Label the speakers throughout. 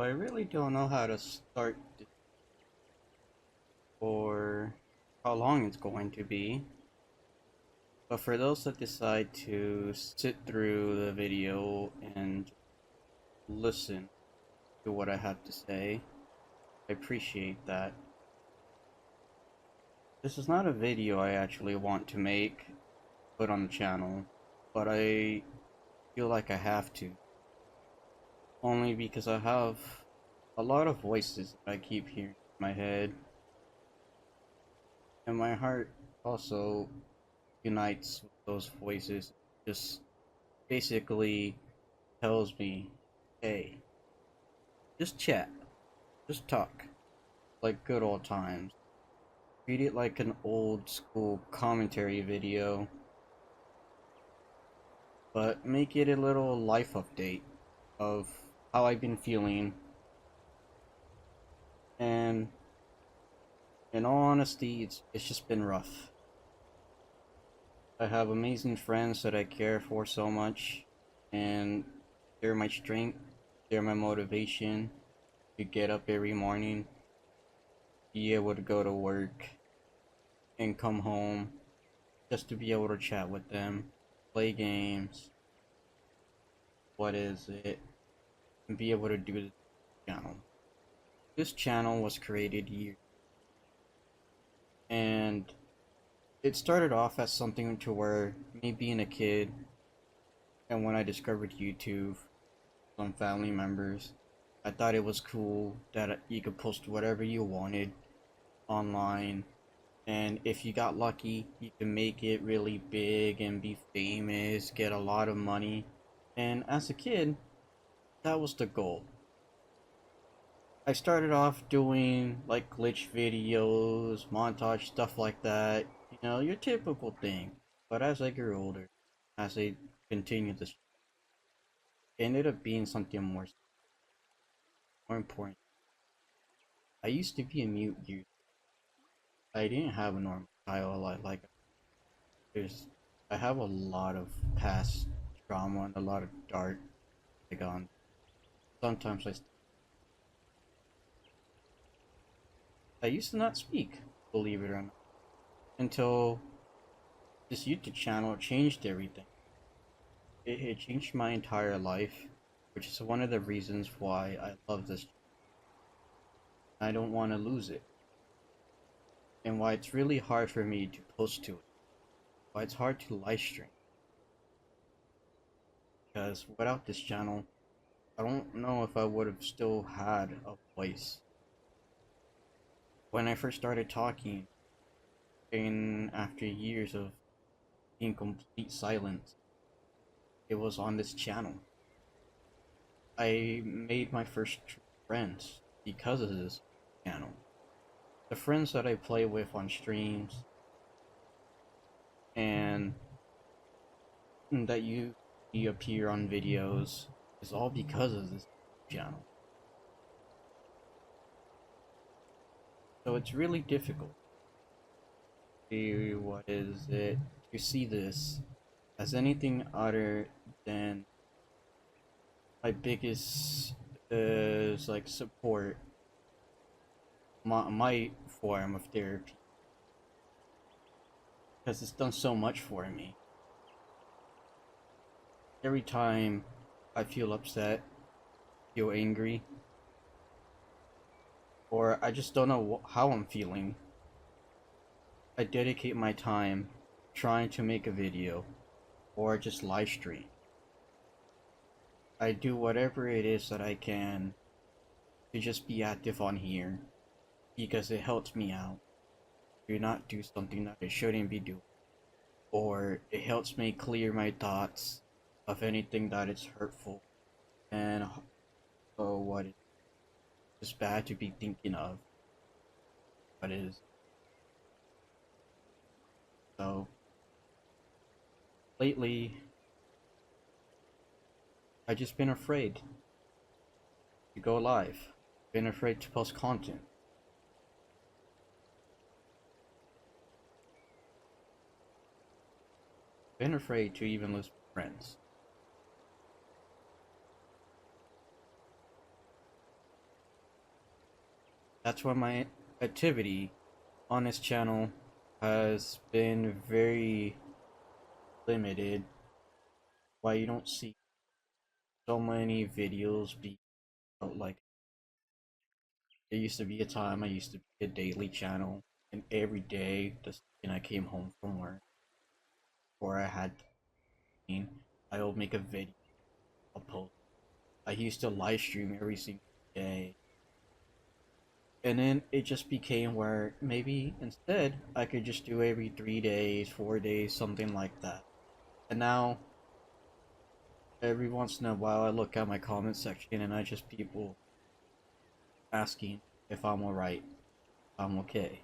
Speaker 1: I really don't know how to start this or how long it's going to be. But for those that decide to sit through the video and listen to what I have to say, I appreciate that. This is not a video I actually want to make, put on the channel, but I feel like I have to. Only because I have a lot of voices that I keep hearing in my head. And my heart also unites with those voices. Just basically tells me, hey, just chat, just talk, like good old times. Treat it like an old school commentary video, but make it a little life update of how I've been feeling. And in all honesty, it's just been rough. I have amazing friends that I care for so much, and they're my strength, they're my motivation to get up every morning, be able to go to work, and come home just to be able to chat with them, play games, what is it, and be able to do this channel. This channel was created years, and it started off as something to where me being a kid, and when I discovered YouTube, some family members, I thought it was cool that you could post whatever you wanted online, and if you got lucky, you can make it really big and be famous, get a lot of money. And as a kid, that was the goal. I started off doing like glitch videos, montage, stuff like that. You know, your typical thing. But as I grew older, as I continued this, it ended up being something more important. I used to be a mute user. I didn't have a normal title like there's I have a lot of past trauma and a lot of dark gone. Sometimes I used to not speak, believe it or not, until this YouTube channel changed everything. It changed my entire life, which is one of the reasons why I love this. I don't want to lose it, and why it's really hard for me to post to it. Why it's hard to live stream. Because without this channel, I don't know if I would have still had a voice. When I first started talking, and after years of in complete silence, it was on this channel. I made my first friends because of this channel. The friends that I play with on streams and that you appear on videos is all because of this channel. So it's really difficult to, what is it, to see this as anything other than my biggest is like support, my form of therapy, because it's done so much for me. Every time I feel upset, feel angry, or I just don't know how I'm feeling, I dedicate my time trying to make a video or just live stream. I do whatever it is that I can to just be active on here because it helps me out. Do not do something that I shouldn't be doing, or it helps me clear my thoughts of anything that is hurtful and what is bad to be thinking of. What is so lately I just been afraid to go live, been afraid to post content. Been afraid to even lose my friends. That's why my activity on this channel has been very limited. Why you don't see so many videos be out. Like, there used to be a time I used to be a daily channel, and every day the second I came home from work or I had I will make a video, I'll post. I used to live stream every single day. And then it just became where maybe instead I could just do every 3 days, 4 days, something like that. And now every once in a while I look at my comment section and I just people asking if I'm alright, I'm okay.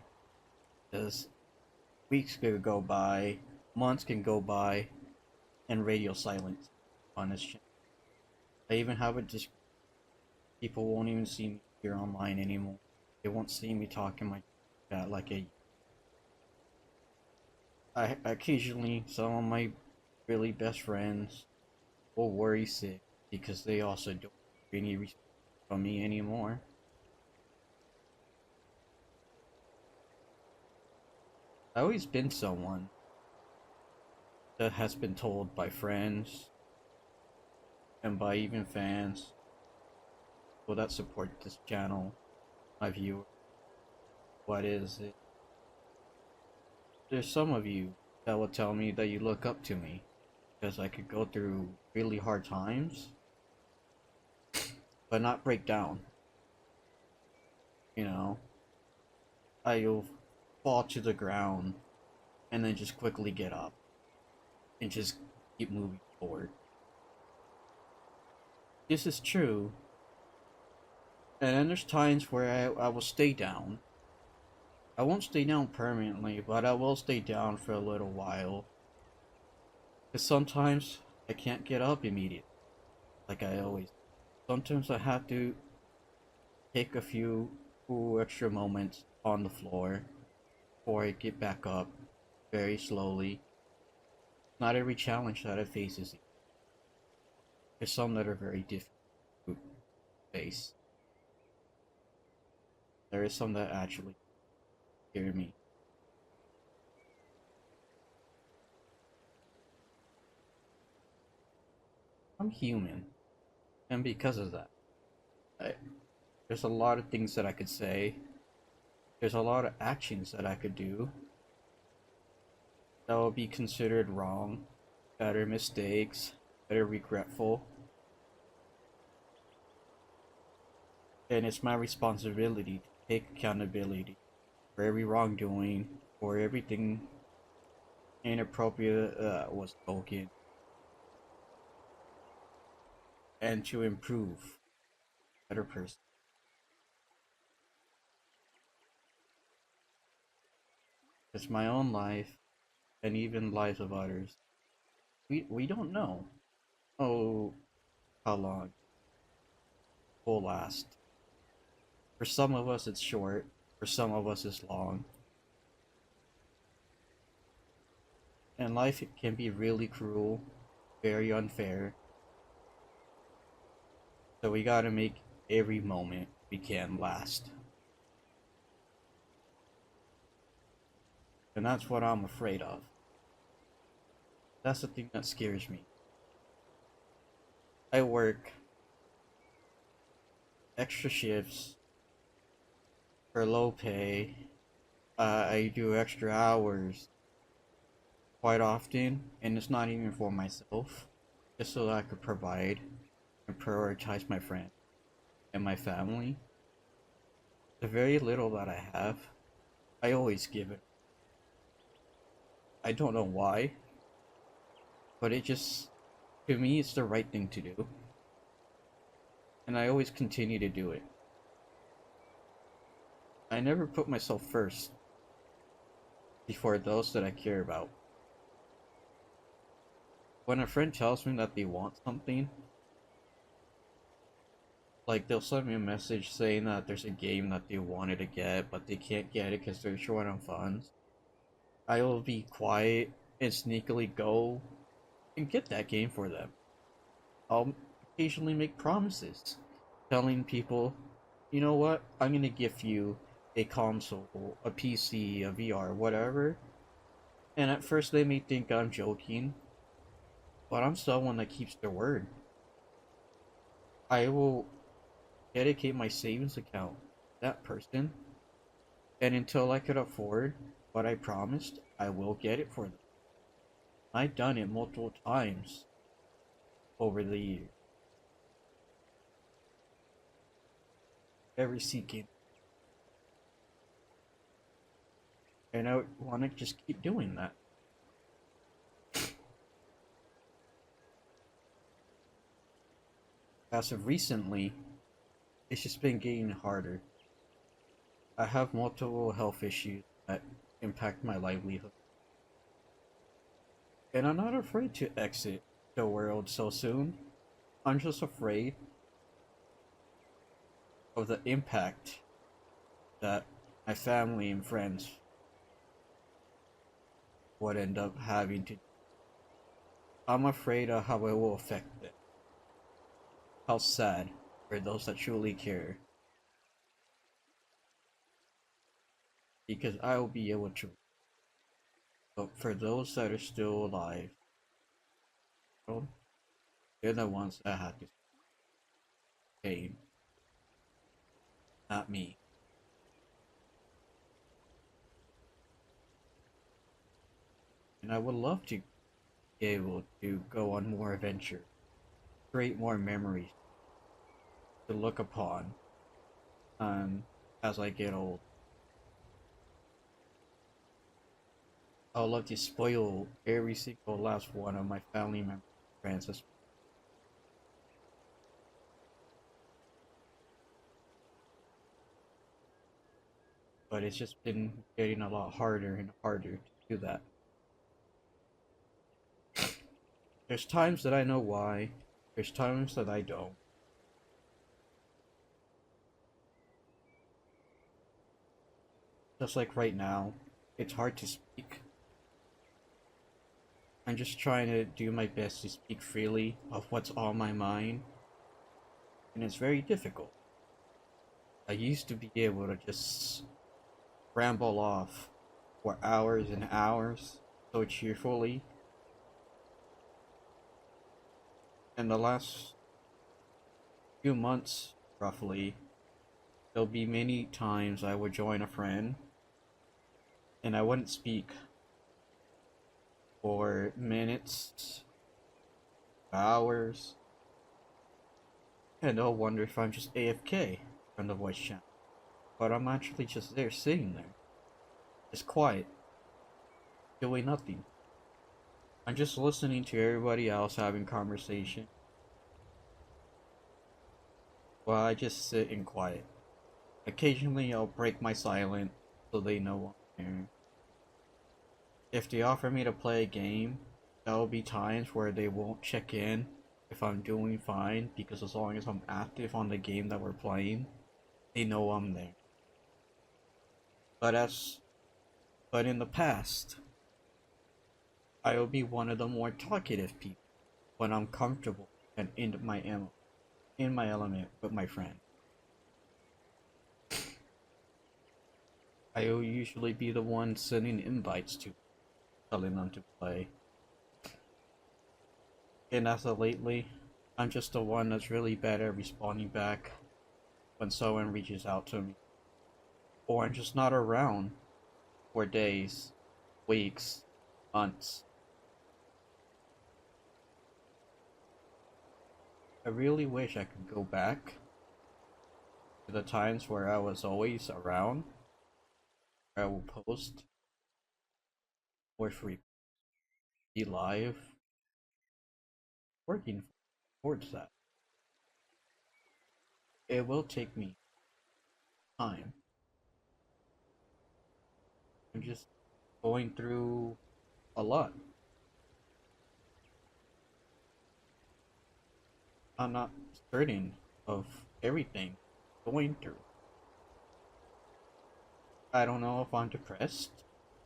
Speaker 1: Because weeks could go by, months can go by, and radio silence on this channel. I even have it just people won't even see me here online anymore. They won't see me talking my chat like I occasionally some of my really best friends will worry sick because they also don't have any respect from me anymore. I've always been someone that has been told by friends and by even fans people that support this channel, my viewers, what is it? There's some of you that will tell me that you look up to me because I could go through really hard times but not break down. You know, I'll fall to the ground and then just quickly get up and just keep moving forward. This is true. And then there's times where I will stay down. I won't stay down permanently, but I will stay down for a little while. Because sometimes I can't get up immediately, like I always. Sometimes I have to take a few extra moments on the floor before I get back up very slowly. Not every challenge that I face is easy. There's some that are very difficult to face. There is some that actually scare me. I'm human, and because of that, I, there's a lot of things that I could say. There's a lot of actions that I could do that will be considered wrong, that are mistakes, that are regretful. And it's my responsibility to take accountability for every wrongdoing, for everything inappropriate was spoken, and to improve a better person. It's my own life and even lives of others. We don't know. Oh, how long it will last. For some of us it's short, for some of us it's long. And life can be really cruel, very unfair. So we gotta make every moment we can last. And that's what I'm afraid of. That's the thing that scares me. I work extra shifts for low pay. I do extra hours quite often, and it's not even for myself, just so that I could provide and prioritize my friends and my family. The very little that I have, I always give it. I don't know why, but it just, to me, it's the right thing to do. And I always continue to do it. I never put myself first before those that I care about. When a friend tells me that they want something, like they'll send me a message saying that there's a game that they wanted to get, but they can't get it because they're short on funds, I will be quiet and sneakily go and get that game for them. I'll occasionally make promises, telling people you know what? I'm gonna give you a console, a PC, a VR, whatever. And at first they may think I'm joking, but I'm someone that keeps their word. I will dedicate my savings account to that person, and until I could afford what I promised, I will get it for them. I've done it multiple times over the years. Every seeking, and I want to just keep doing that. As of recently, it's just been getting harder. I have multiple health issues that impact my livelihood, and I'm not afraid to exit the world so soon. I'm just afraid of the impact that my family and friends would end up having to. I'm afraid of how it will affect them. How sad for those that truly care, because I will be able to. But for those that are still alive, well, they're the ones that have to pay, not me. And I would love to be able to go on more adventures, create more memories to look upon as I get old. I would love to spoil every single last one of my family members, friends, but it's just been getting a lot harder and harder to do that. There's times that I know why, there's times that I don't. Just like right now, it's hard to speak. I'm just trying to do my best to speak freely of what's on my mind, and it's very difficult. I used to be able to just ramble off for hours and hours so cheerfully. In the last few months, roughly, there'll be many times I would join a friend and I wouldn't speak for minutes, hours, and they'll wonder if I'm just AFK from the voice chat. But I'm actually just there sitting there, just quiet, doing nothing. I'm just listening to everybody else having conversation while I just sit in quiet. Occasionally I'll break my silence so they know I'm there. If they offer me to play a game, there will be times where they won't check in if I'm doing fine, because as long as I'm active on the game that we're playing, they know I'm there. But as but in the past, I will be one of the more talkative people when I'm comfortable and in my element with my friend. I will usually be the one sending invites to, telling them to play. And as of lately, I'm just the one that's really bad at responding back when someone reaches out to me. Or I'm just not around for days, weeks, months. I really wish I could go back to the times where I was always around, where I will post or free, be live, working towards that. It will take me time. I'm just going through a lot. I'm not certain of everything going through. I don't know if I'm depressed.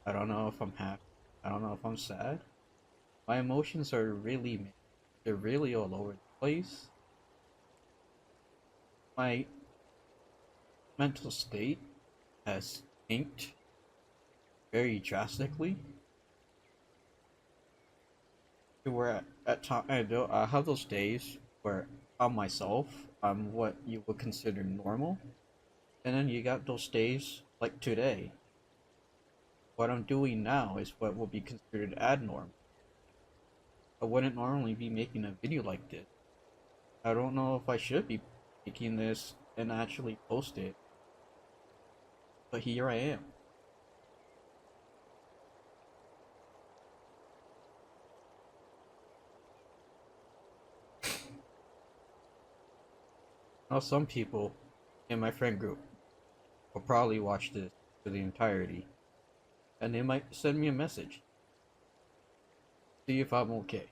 Speaker 1: I don't know if I'm happy. I don't know if I'm sad. My emotions are really mixed. They're really all over the place. My mental state has changed very drastically to where at times I have those days where I'm myself, I'm what you would consider normal, and then you got those days like today. What I'm doing now is what will be considered abnormal. I wouldn't normally be making a video like this. I don't know if I should be making this and actually post it, but here I am. Now some people in my friend group will probably watch this for the entirety, and they might send me a message, see if I'm okay.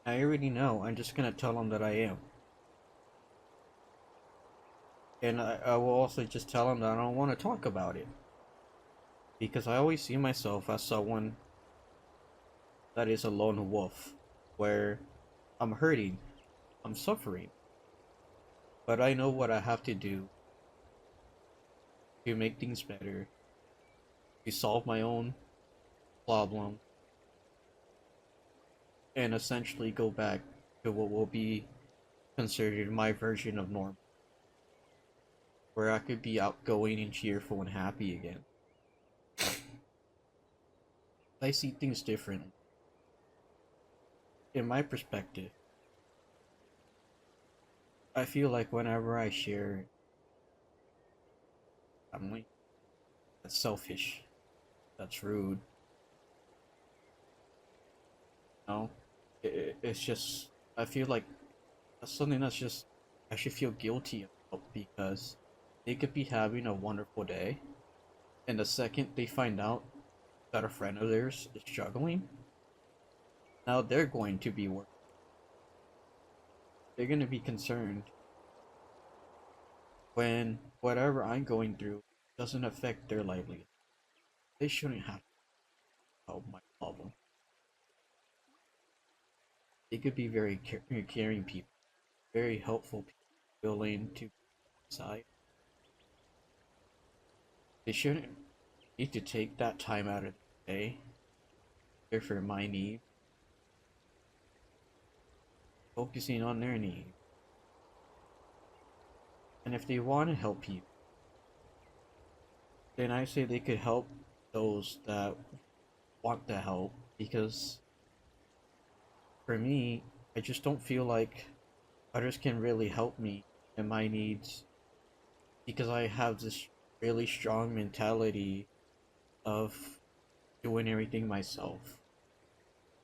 Speaker 1: I already know, I'm just gonna tell them that I am. And I will also just tell them that I don't want to talk about it. Because I always see myself as someone that is a lone wolf, where I'm hurting, I'm suffering, but I know what I have to do to make things better, to solve my own problem, and essentially go back to what will be considered my version of normal, where I could be outgoing and cheerful and happy again. I see things differently. In my perspective, I feel like whenever I share family, that's selfish, that's rude. No, it's just, I feel like that's something that's just I should feel guilty about, because they could be having a wonderful day, and the second they find out that a friend of theirs is struggling, now they're going to be worried. They're going to be concerned when whatever I'm going through doesn't affect their livelihood. They shouldn't have to solve my problem. They could be very caring people, very helpful people, willing to side. They shouldn't need to take that time out of the day care for my needs, focusing on their needs. And if they want to help people, then I say they could help those that want the help, because for me, I just don't feel like others can really help me in my needs, because I have this really strong mentality of doing everything myself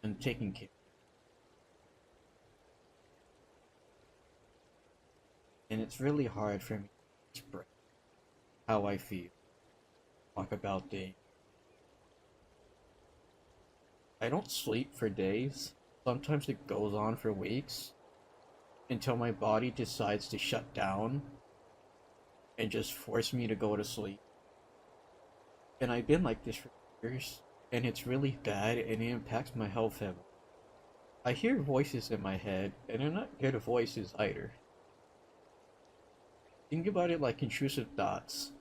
Speaker 1: and taking care. And it's really hard for me to express how I feel, talk about things. I don't sleep for days. Sometimes it goes on for weeks until my body decides to shut down and just force me to go to sleep. And I've been like this for years, and it's really bad, and it impacts my health heavily. I hear voices in my head, and they're not good voices either. Think about it like intrusive thoughts,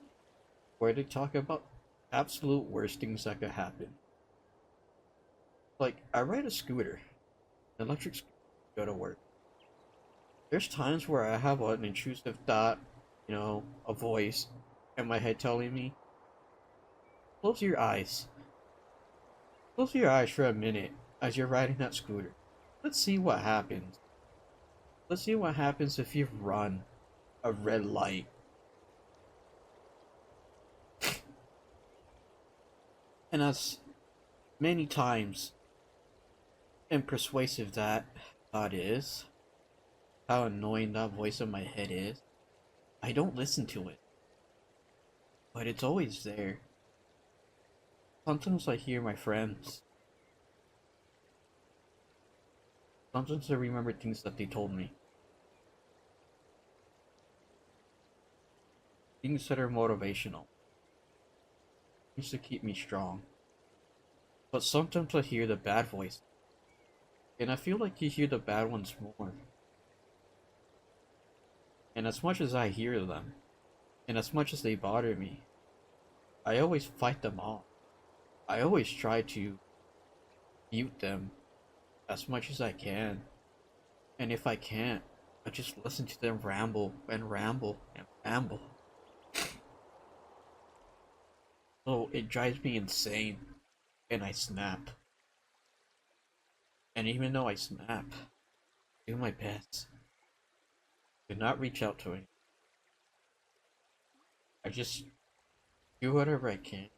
Speaker 1: where they talk about absolute worst things that could happen. Like, I ride a scooter, an electric scooter, to go to work. There's times where I have an intrusive thought, a voice in my head telling me, close your eyes. Close your eyes for a minute as you're riding that scooter. Let's see what happens. Let's see what happens if you run a red light. And as many times and persuasive that thought is, how annoying that voice in my head is, I don't listen to it. But it's always there. Sometimes I hear my friends. Sometimes I remember things that they told me. Things that are motivational. Things to keep me strong. But sometimes I hear the bad voice. And I feel like you hear the bad ones more And as much as I hear them, and as much as they bother me, I always fight them off. I always try to mute them as much as I can. And if I can't, I just listen to them ramble and ramble and ramble. So it drives me insane, and I snap. And even though I snap, I do my best. Do not reach out to it. I just do whatever I can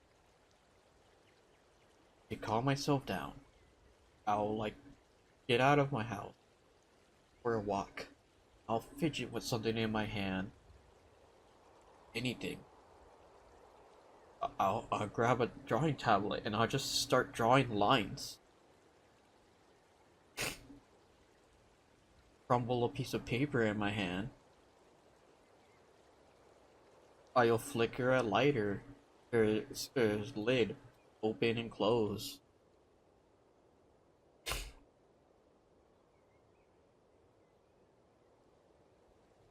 Speaker 1: to calm myself down. I'll like get out of my house for a walk. I'll fidget with something in my hand. Anything. I'll grab a drawing tablet and I'll just start drawing lines. Crumble a piece of paper in my hand. I'll flicker a lighter or lid open and close.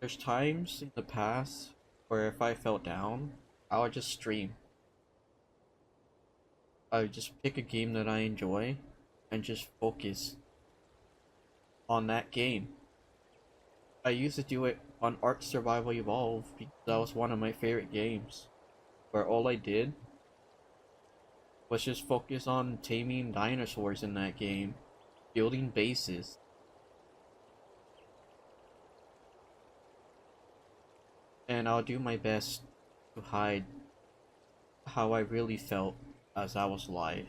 Speaker 1: There's times in the past where if I felt down, I would just stream. I would just pick a game that I enjoy and just focus on that game. I used to do it on Ark Survival Evolved because that was one of my favorite games, where all I did was just focus on taming dinosaurs in that game, building bases. And I'll do my best to hide how I really felt as I was live.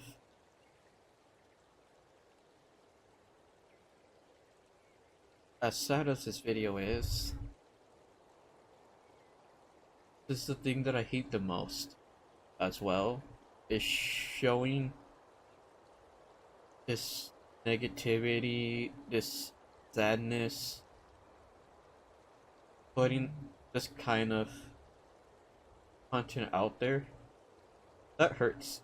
Speaker 1: As sad as this video is, this is the thing that I hate the most as well, is showing this negativity, this sadness, putting this kind of content out there. That hurts.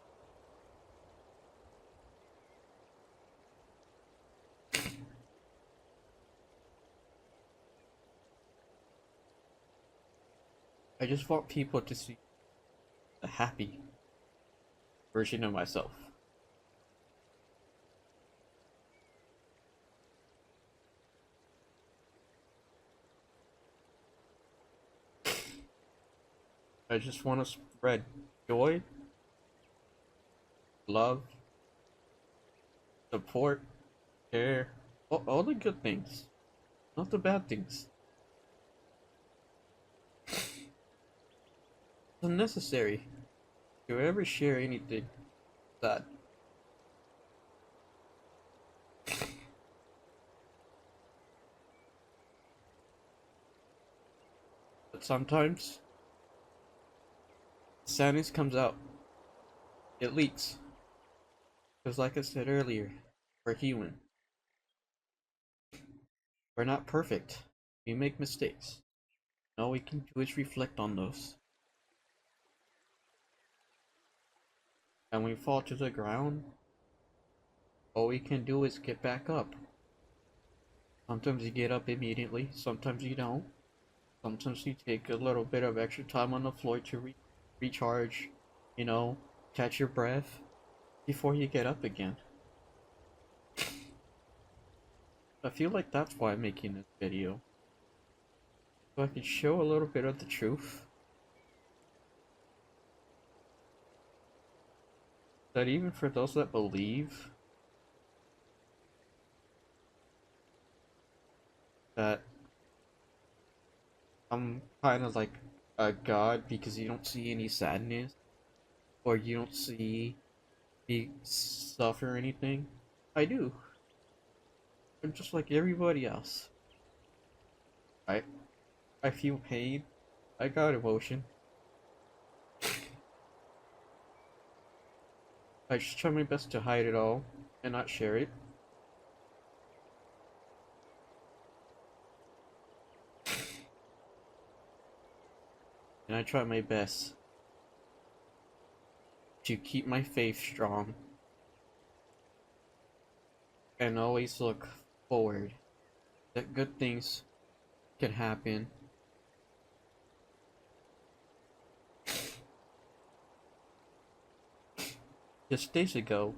Speaker 1: I just want people to see a happy version of myself. I just want to spread joy, love, support, care, all the good things, not the bad things. It's unnecessary to ever share anything sad. But sometimes sadness comes out. It leaks. Because like I said earlier, we're human. We're not perfect. We make mistakes. All we can do is reflect on those. And when we fall to the ground, all we can do is get back up. Sometimes you get up immediately, sometimes you don't. Sometimes you take a little bit of extra time on the floor to recharge, you know, catch your breath before you get up again. I feel like that's why I'm making this video. So I can show a little bit of the truth. That even for those that believe that I'm kind of like a god because you don't see any sadness, or you don't see me suffer anything, I do. I'm just like everybody else. I feel pain. I got emotion. I just try my best to hide it all and not share it. And I try my best to keep my faith strong and always look forward that good things can happen Just days ago,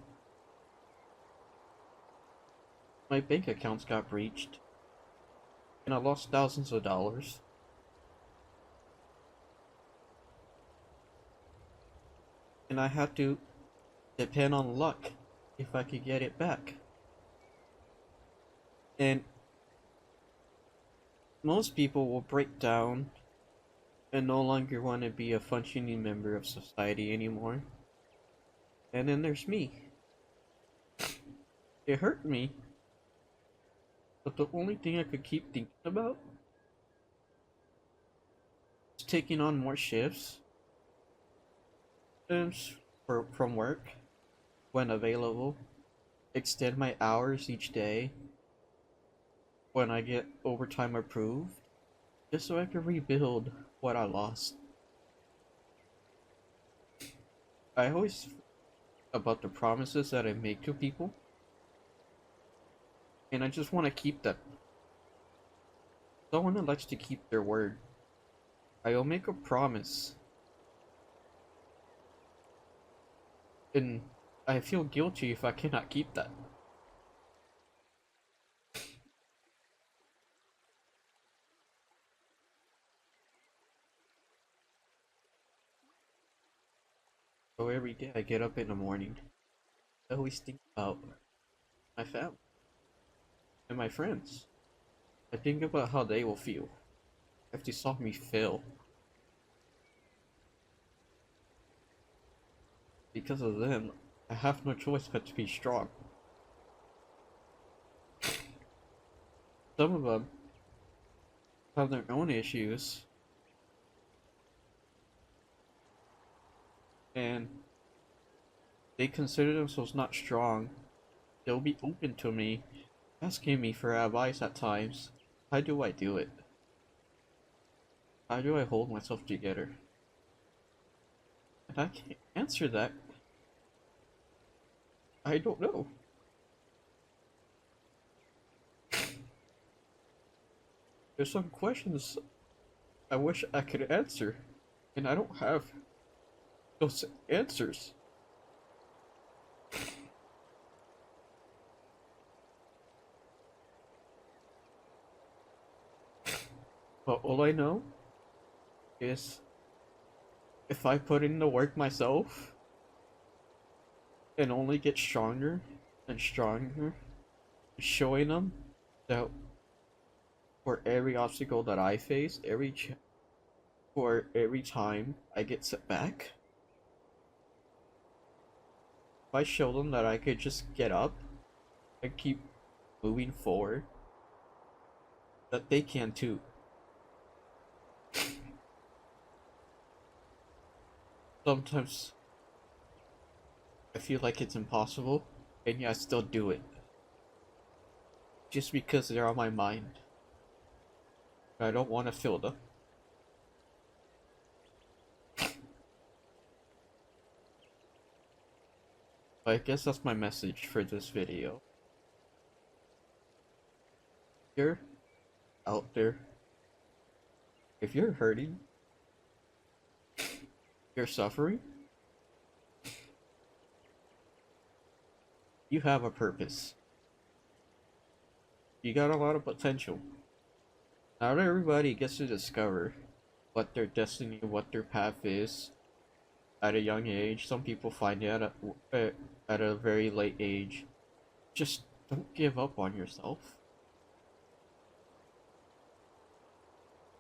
Speaker 1: my bank accounts got breached, and I lost thousands of dollars. And I had to depend on luck if I could get it back. And most people will break down and no longer want to be a functioning member of society anymore. And then there's me. It hurt me, but the only thing I could keep thinking about is taking on more shifts from work when available, extend my hours each day when I get overtime approved, just so I can rebuild what I lost. I always think about the promises that I make to people, and I just want to keep them. Someone that likes to keep their word. I'll make a promise, and I feel guilty if I cannot keep that. So every day I get up in the morning, I always think about my family and my friends. I think about how they will feel if they saw me fail. Because of them, I have no choice but to be strong. Some of them have their own issues, and they consider themselves not strong. They'll be open to me, asking me for advice at times. How do I do it? How do I hold myself together? And I can't answer that. I don't know. There's some questions I wish I could answer, and I don't have those answers. But all I know is if I put in the work myself and only get stronger and stronger, showing them that for every obstacle that I face, for every time I get set back, if I show them that I could just get up and keep moving forward, that they can too. Sometimes I feel like it's impossible, and yet I still do it. Just because they're on my mind. I don't want to feel them. But I guess that's my message for this video. If you're out there, if you're hurting, you're suffering, you have a purpose. You got a lot of potential. Not everybody gets to discover what their destiny, what their path is at a young age. Some people find it at a very late age. Just don't give up on yourself.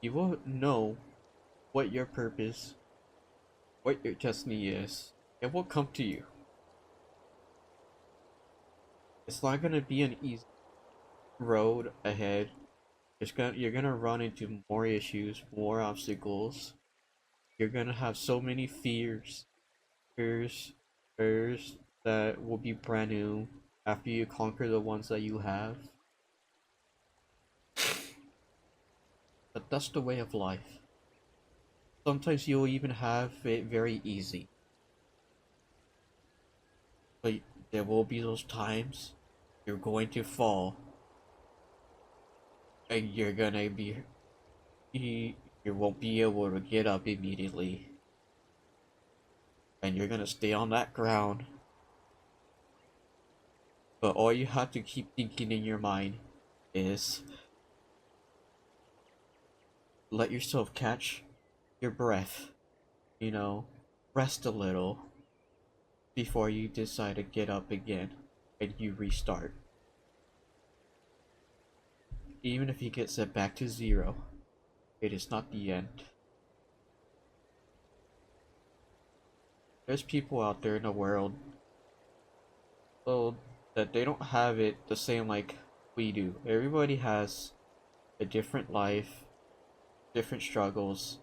Speaker 1: You won't know what your purpose, what your destiny is. It will come to you. It's not gonna be an easy road ahead. You're gonna run into more issues, more obstacles. You're gonna have so many fears that will be brand new after you conquer the ones that you have. But that's the way of life. Sometimes you'll even have it very easy. But there will be those times you're going to fall. And you're gonna be... You won't be able to get up immediately. And you're gonna stay on that ground But all you have to keep thinking in your mind is let yourself catch your breath, you know, rest a little before you decide to get up again and you restart. Even if you get set back to zero, it is not the end. There's people out there in the world, well, that they don't have it the same like we do. Everybody has a different life, different struggles.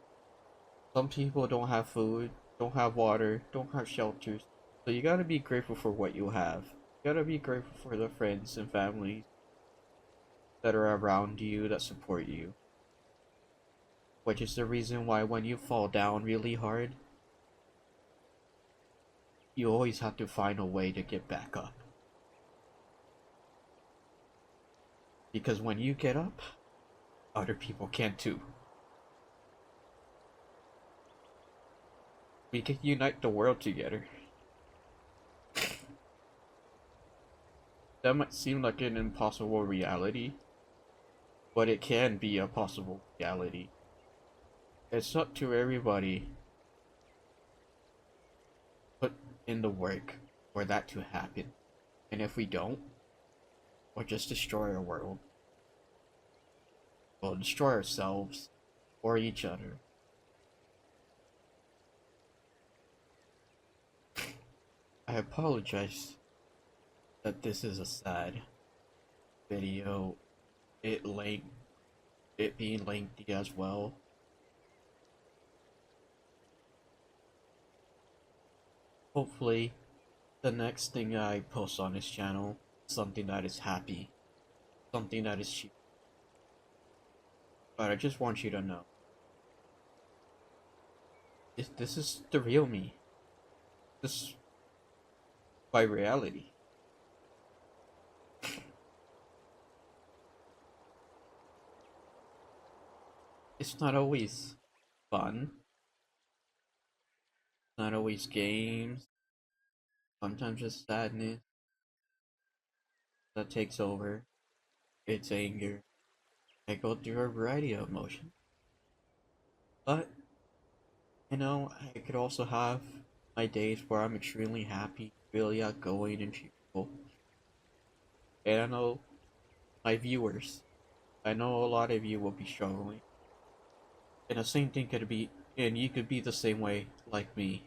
Speaker 1: Some people don't have food, don't have water, don't have shelters. So you gotta be grateful for what you have. You gotta be grateful for the friends and families that are around you that support you. Which is the reason why when you fall down really hard, you always have to find a way to get back up. Because when you get up, other people can too. We can unite the world together. That might seem like an impossible reality, but it can be a possible reality. It's up to everybody put in the work for that to happen. And if we don't, we'll just destroy our world. We'll destroy ourselves or each other. I apologize that this is a sad video. It being lengthy as well. Hopefully, the next thing I post on this channel is something that is happy, something that is cheap. But I just want you to know, this is the real me. This is my reality. It's not always fun. It's not always games. Sometimes it's sadness that takes over. It's anger. I go through a variety of emotions. But, you know, I could also have my days where I'm extremely happy, really outgoing and cheerful. And I know my viewers, I know a lot of you will be struggling. And the same thing could be, and you could be the same way like me,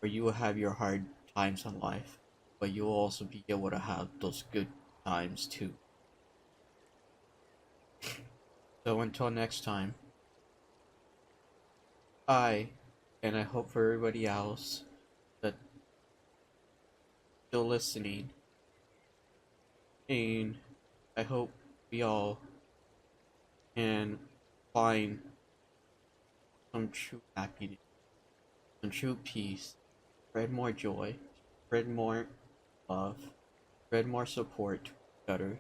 Speaker 1: where you will have your hard times in life, but you will also be able to have those good times too. So until next time, and I hope for everybody else that's still listening, and I hope we all can find some true happiness, some true peace, spread more joy, spread more love, spread more support to each other,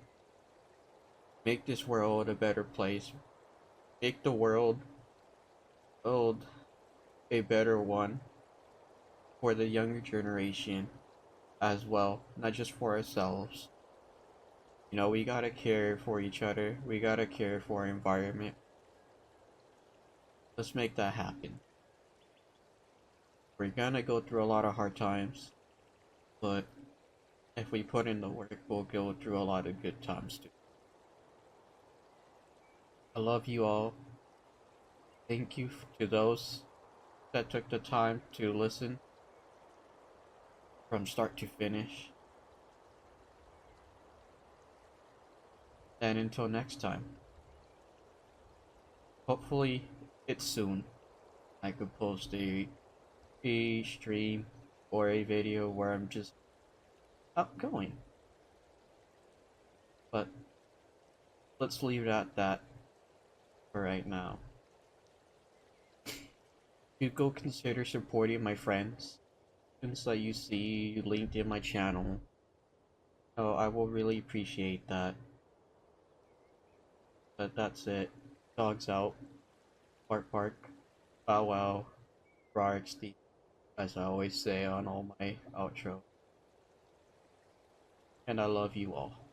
Speaker 1: make this world a better place, make the world build a better one for the younger generation as well, not just for ourselves. You know, we gotta care for each other, we gotta care for our environment. Let's make that happen. We're gonna go through a lot of hard times, but if we put in the work, we'll go through a lot of good times too. I love you all. Thank you to those that took the time to listen from start to finish. And until next time, hopefully it's soon. I could post a stream or a video where I'm just outgoing. But let's leave it at that for right now. You go consider supporting my friends since that you see linked in my channel. Oh, I will really appreciate that. But that's it. Dogs out. Bark bark. Bow wow. RXD. As I always say on all my outro. and I love you all.